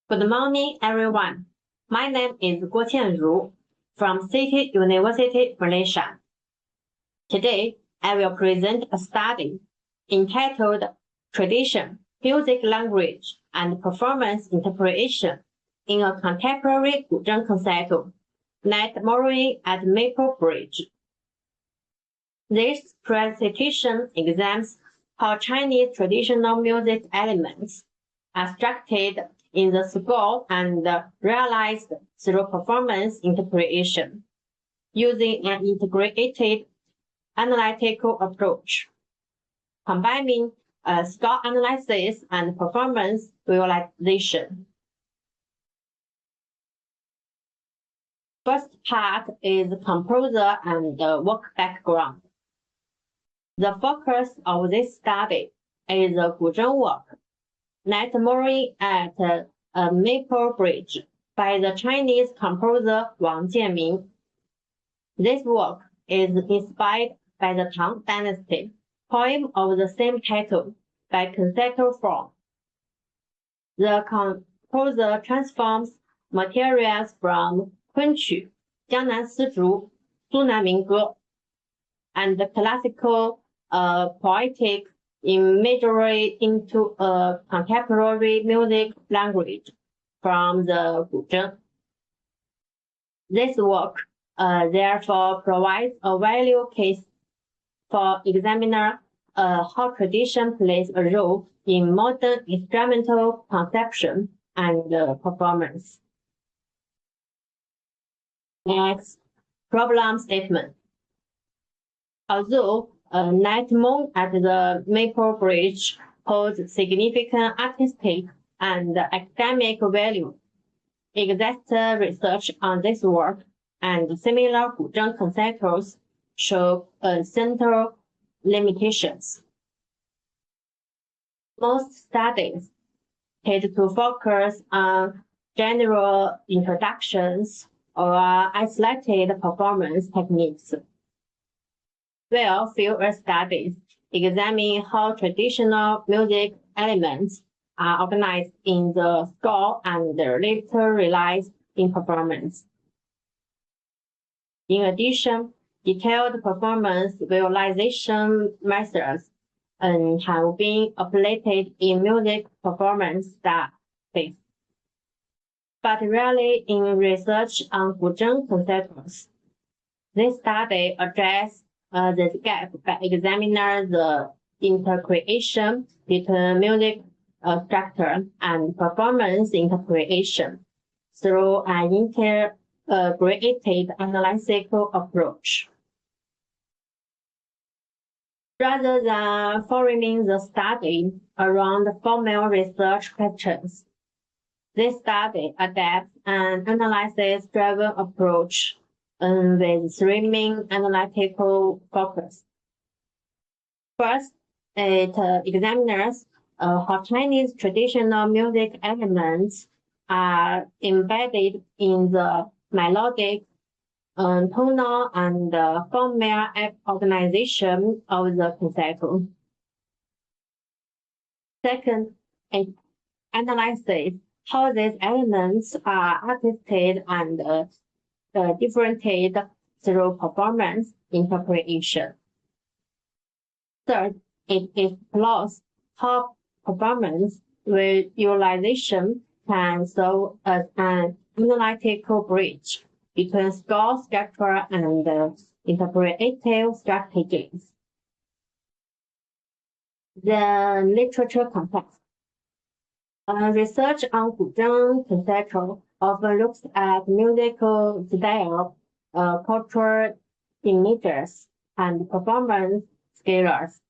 Good morning, everyone. My name is Guo Qianru from City University, Malaysia. Today, I will present a study entitled Tradition, Music Language, and Performance Interpretation in a Contemporary Guzheng Concerto, Night Mooring at Maple Bridge. This presentation examines how Chinese traditional music elements are structured in the score and realized through performance interpretation, using an integrated analytical approach, combining score analysis and performance visualization. First part is composer and work background. The focus of this study is the Guzheng work, Night Mooring at Maple Bridge by the Chinese composer Wang Jianming. This work is inspired by the Tang Dynasty poem of the same title by Concerto form. The composer transforms materials from 昆曲、江南丝竹、苏南民歌 and the classical poetic imagery into a contemporary music language from the Guzheng. This work therefore provides a value case for examiner how tradition plays a role in modern instrumental conception and performance. Next, problem statement. Although Night Moon at the Maple Bridge holds significant artistic and academic value, exact research on this work and similar Guzheng concertos show central limitations. Most studies tend to focus on general introductions or isolated performance techniques, while fewer studies examine how traditional music elements are organized in the score and later realized in performance. In addition, detailed performance visualization methods have been applied in music performance studies, but rarely in research on Guzheng concertos. This study addresses this gap by examining the intercreation between music structure and performance interpretation through an integrated analytical approach. Rather than forming the study around formal research questions, this study adapts an analysis-driven approach with three main analytical focus. First, it examines how Chinese traditional music elements are embedded in the melodic, tonal, and formal organization of the concerto. Second, it analyzes how these elements are artistic and differentiated through performance interpretation. Third, it explores how performance visualization can serve as an analytical bridge between score structure and interpretive strategies. The literature context. Research on Guzheng concerto often looks at musical style, cultural images, and performance scales.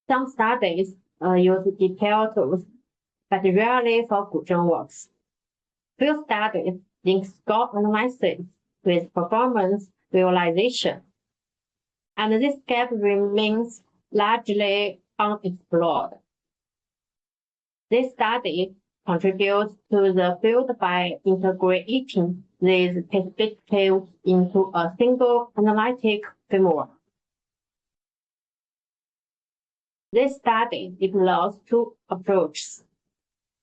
Some studies use detailed tools, but rarely for Guzheng works. Few studies link score analysis with performance visualization, and this gap remains largely unexplored. This study contributes to the field by integrating these perspectives into a single analytic framework. This study explores two approaches.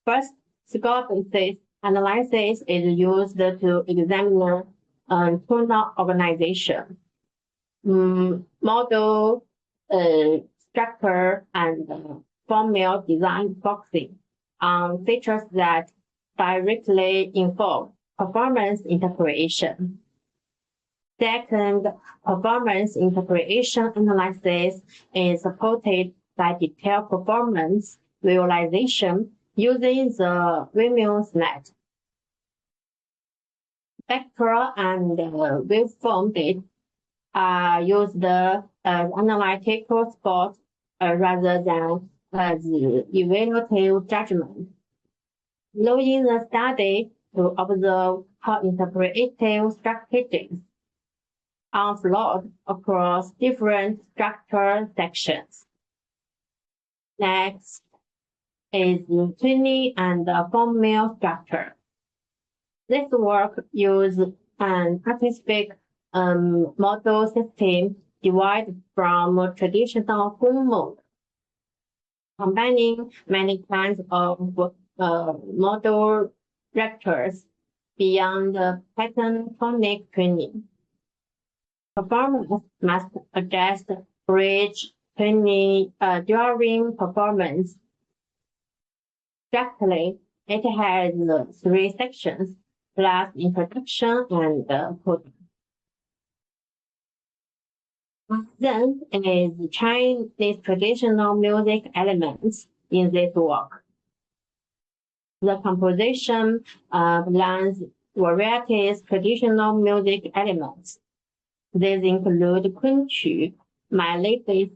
First, Score basis analysis is used to examine tonal organization, model structure, and formal design focusing on features that directly inform performance interpretation. Second, performance interpretation analysis is supported by detailed performance visualization using the WMUSNet. Spectral and waveform data are used as analytical support rather than as evaluative judgment, allowing the study to observe how interpretive strategies are flowed across different structure sections. Next is tuning and formal structure. This work uses an artistic model system derived from traditional full mode, combining many kinds of model vectors beyond pattern tonic tuning. Performance must adjust bridge tuning during performance. Structurally, it has 3 sections plus introduction and coding. Then is Chinese traditional music elements in this work. The composition blends various traditional music elements. These include kunqu, melodic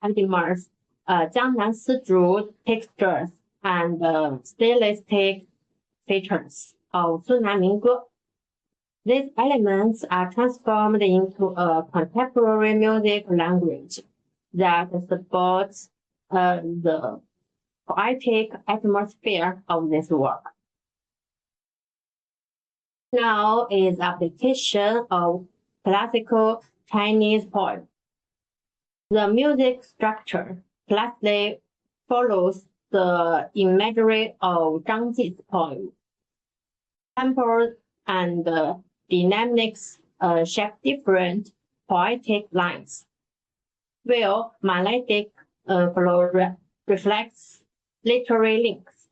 elements, Jiangnan Sizhu textures, and stylistic features of Sunan Mingge. These elements are transformed into a contemporary music language that supports the poetic atmosphere of this work. Now is application of classical Chinese poem. The music structure closely follows the imagery of Zhang Ji's poem. Tempos and dynamics shape different poetic lines, while melodic flow reflects literary links.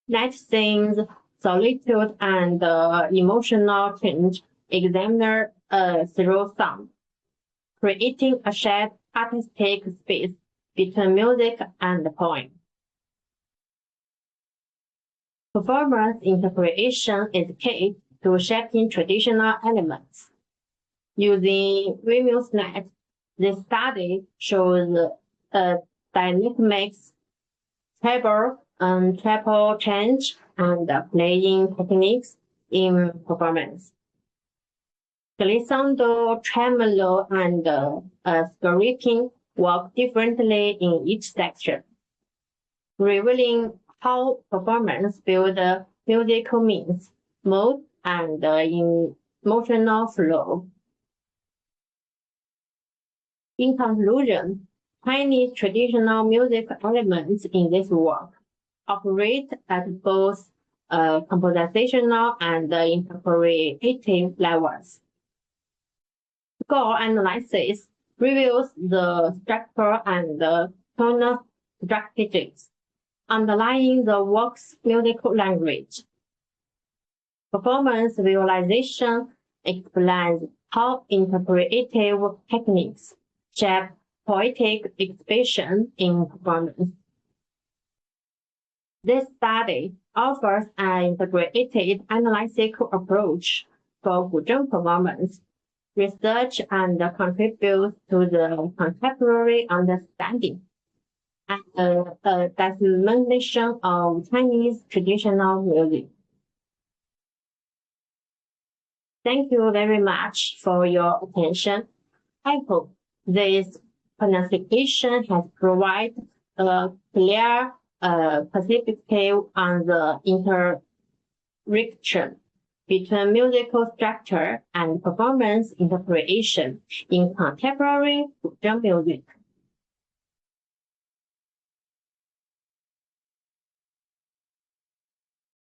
Night scenes, solitude, and emotional change examine through sound, creating a shared artistic space between music and the poem. Performance interpretation is key to shaping traditional elements. Using WMUSNet, this study shows dynamics, treble change, and playing techniques in performance. Glissando, tremolo, and scraping work differently in each section, revealing how performance builds musical means, mode, and emotional flow. In conclusion, Chinese traditional music elements in this work operate at both compositional and interpretative levels. Score analysis reveals the structure and tonal strategies underlying the work's musical language. Performance visualization explains how interpretive techniques shape poetic expression in performance. This study offers an integrated analytical approach for Guzheng performance research and contributes to the contemporary understanding and documentation of Chinese traditional music. Thank you very much for your attention. I hope this presentation has provided a clear perspective on the interaction between musical structure and performance interpretation in contemporary Guzheng music.